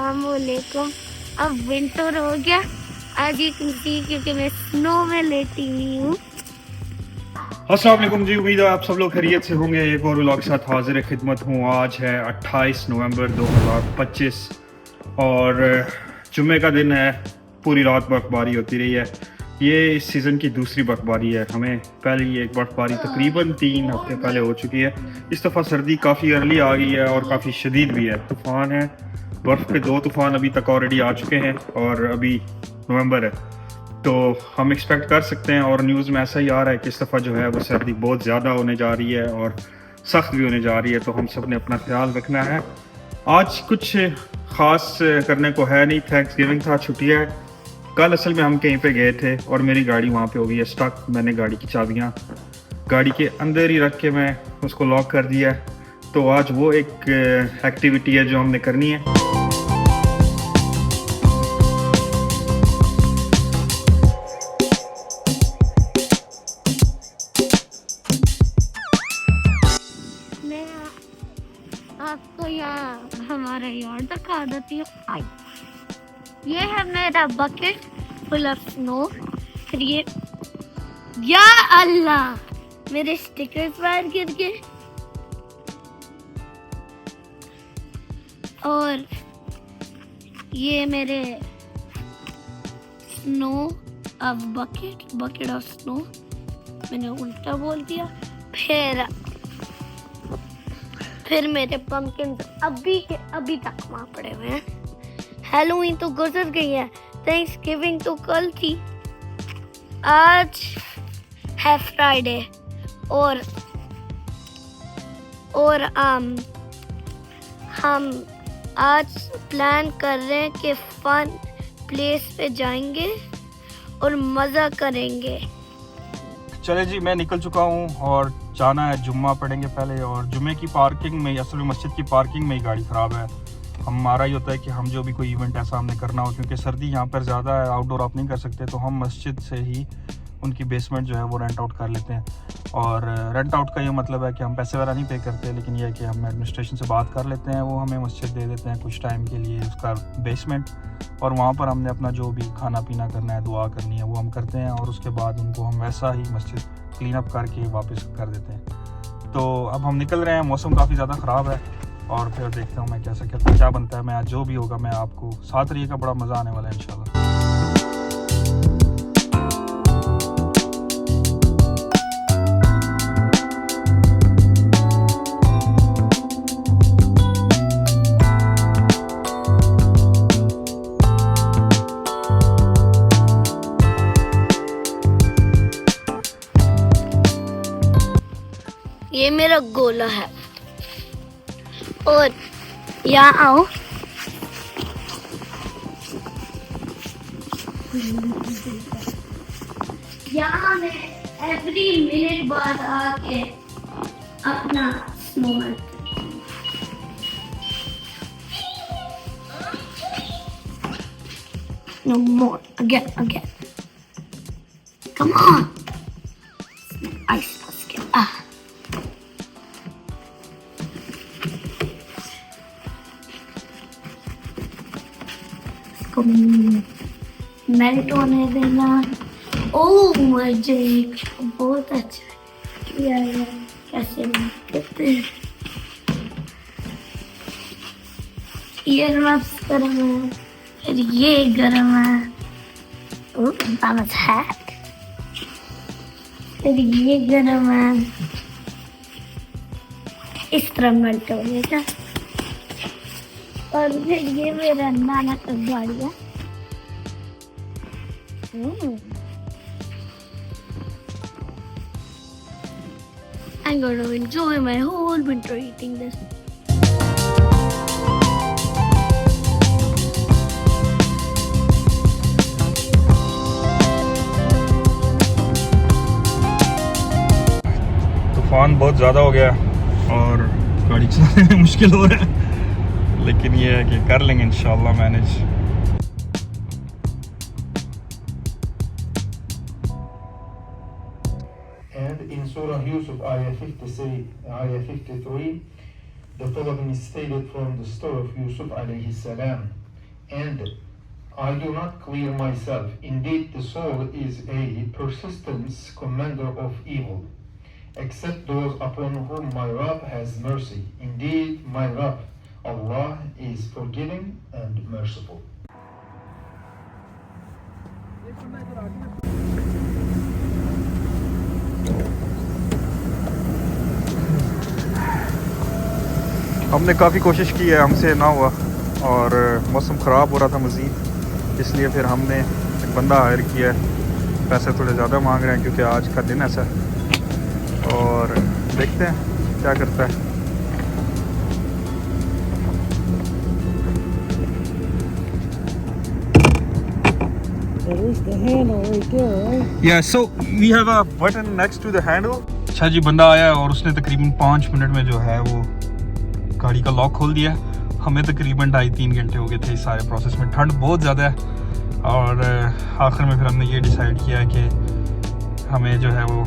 अस्सलामुअलैकुम। अब विंटर हो गया आज एक सी क्योंकि मैं स्नो में लेटी हुई हूँ। अस्सलाम वालेकुम जी, उम्मीद है आप सब लोग खैरियत से होंगे। एक और व्लॉग के साथ हाजिर खिदमत हूँ। आज है 28 नवंबर 2025 और जुम्मे का दिन है। पूरी रात बर्फबारी होती रही है। ये इस सीज़न की दूसरी बर्फबारी है। हमें पहले ही एक बर्फबारी तकरीबन 3 हफ्ते पहले हो चुकी है। इस दफ़ा सर्दी काफ़ी अर्ली आ गई है और काफ़ी शदीद भी है। तूफ़ान है, बर्फ़ के 2 तूफ़ान अभी तक ऑलरेडी आ चुके हैं और अभी नवंबर है तो हम एक्सपेक्ट कर सकते हैं और न्यूज़ में ऐसा ही आ रहा है कि इस दफ़ा जो है वो सर्दी बहुत ज़्यादा होने जा रही है और सख्त भी होने जा रही है। तो हम सब ने अपना ख्याल रखना है। आज कुछ ख़ास करने को है नहीं। थैंक्स गिविंग था, छुट्टी है। कल असल में हम कहीं पे गए थे और मेरी गाड़ी वहाँ पे हो गई है स्टक। मैंने गाड़ी की चाबियाँ गाड़ी के अंदर ही रख के मैं उसको लॉक कर दिया है। तो आज वो एक एक्टिविटी है जो हमने करनी है। आपको यहाँ हमारा यार्ड दिखा देती हूँ। ये है मेरा बकेट फुल ऑफ स्नो। फिर ये या अल्लाह मेरे स्टिकर्स बाहर गिर गए। और ये मेरे snow of bucket of snow मैंने उल्टा बोल दिया। फिर मेरे पंपकिन अभी के अभी तक वहाँ पड़े हुए हैं। हैलोवीन तो गुजर गई है, थैंक्सगिविंग तो कल थी। आज है फ्राइडे और हम आज प्लान कर रहे हैं कि फन प्लेस पे जाएंगे और मज़ा करेंगे। चले जी, मैं निकल चुका हूँ और जाना है। जुम्मा पढ़ेंगे पहले और जुम्मे की पार्किंग में, असल में मस्जिद की पार्किंग में ही गाड़ी ख़राब है। हमारा ही होता है कि हम जो भी कोई इवेंट ऐसा हमने करना हो, क्योंकि सर्दी यहाँ पर ज़्यादा है, आउटडोर आप नहीं कर सकते, तो हम मस्जिद से ही उनकी बेसमेंट जो है वो रेंट आउट कर लेते हैं। और रेंट आउट का ये मतलब है कि हम पैसे वगैरह नहीं पे करते, लेकिन यह है कि हम एडमिनिस्ट्रेशन से बात कर लेते हैं, वो हमें मस्जिद दे देते हैं कुछ टाइम के लिए उसका बेसमेंट, और वहाँ पर हमने अपना जो भी खाना पीना करना है, दुआ करनी है, वो हम करते हैं और उसके बाद उनको हम वैसा ही मस्जिद क्लीन अप करके वापस कर देते हैं। तो अब हम निकल रहे हैं। मौसम काफ़ी ज़्यादा ख़राब है और फिर देखता हूँ मैं क्या बनता है। मैं आज जो भी होगा मैं आपको साथ रहिएगा, बड़ा मज़ा आने वाला है इंशाल्लाह। ये मेरा गोला है और यहाँ आओ। यहाँ मैं एवरी मिनट बाद आके अपना snowman no more again come on ice basket melt होने देना। ओह मुझे बहुत अच्छा किया है। कैसे करते हैं ये गरम है, फिर ये गरम है। फिर ये गरम है, इस तरह मेल्ट हो जाएगा। और फिर ये मेरा नाना का गाड़ी है। I'm going to enjoy my whole winter eating this. तूफ़ान बहुत ज़्यादा हो गया और गाड़ी चलाने में मुश्किल हो रहा है, लेकिन ये है कि कर लेंगे इंशाल्लाह manage. in Surah Yusuf, ayah 53, the following is stated from the story of Yusuf alayhi salam. and I do not clear myself. Indeed, the soul is a persistence commander of evil, except those upon whom my Rabb has mercy. Indeed, my Rabb, Allah, is forgiving and merciful. हमने काफ़ी कोशिश की है, हमसे ना हुआ और मौसम ख़राब हो रहा था मज़ीद, इसलिए फिर हमने एक बंदा हायर किया है। पैसे थोड़े ज़्यादा मांग रहे हैं क्योंकि आज का दिन ऐसा है और देखते हैं क्या करता है। That is the handle right there, right? Yeah, so we have a button next to the handle. अच्छा जी, बंदा आया और उसने तकरीबन 5 मिनट में जो है वो गाड़ी का लॉक खोल दिया। हमें तकरीबन 2.5-3 घंटे हो गए थे इस सारे प्रोसेस में। ठंड बहुत ज़्यादा है और आखिर में फिर हमने ये डिसाइड किया कि हमें जो है वो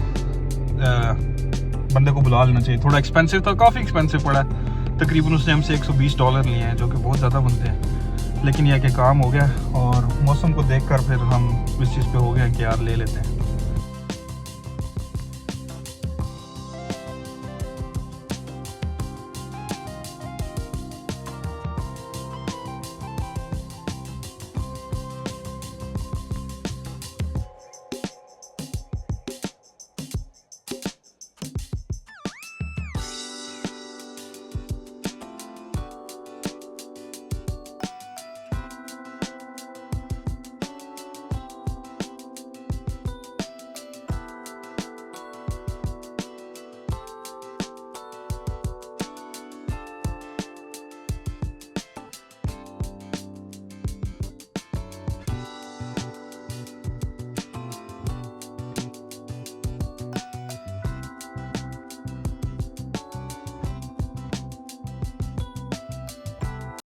बंदे को बुला लेना चाहिए। थोड़ा एक्सपेंसिव था, काफ़ी एक्सपेंसिव पड़ा। तकरीबन उसने हमसे $120 लिए हैं, जो कि बहुत ज़्यादा बनते हैं, लेकिन यह कि काम हो गया और मौसम को देखकर फिर हम इस चीज़ पे हो गया कि यार ले लेते हैं।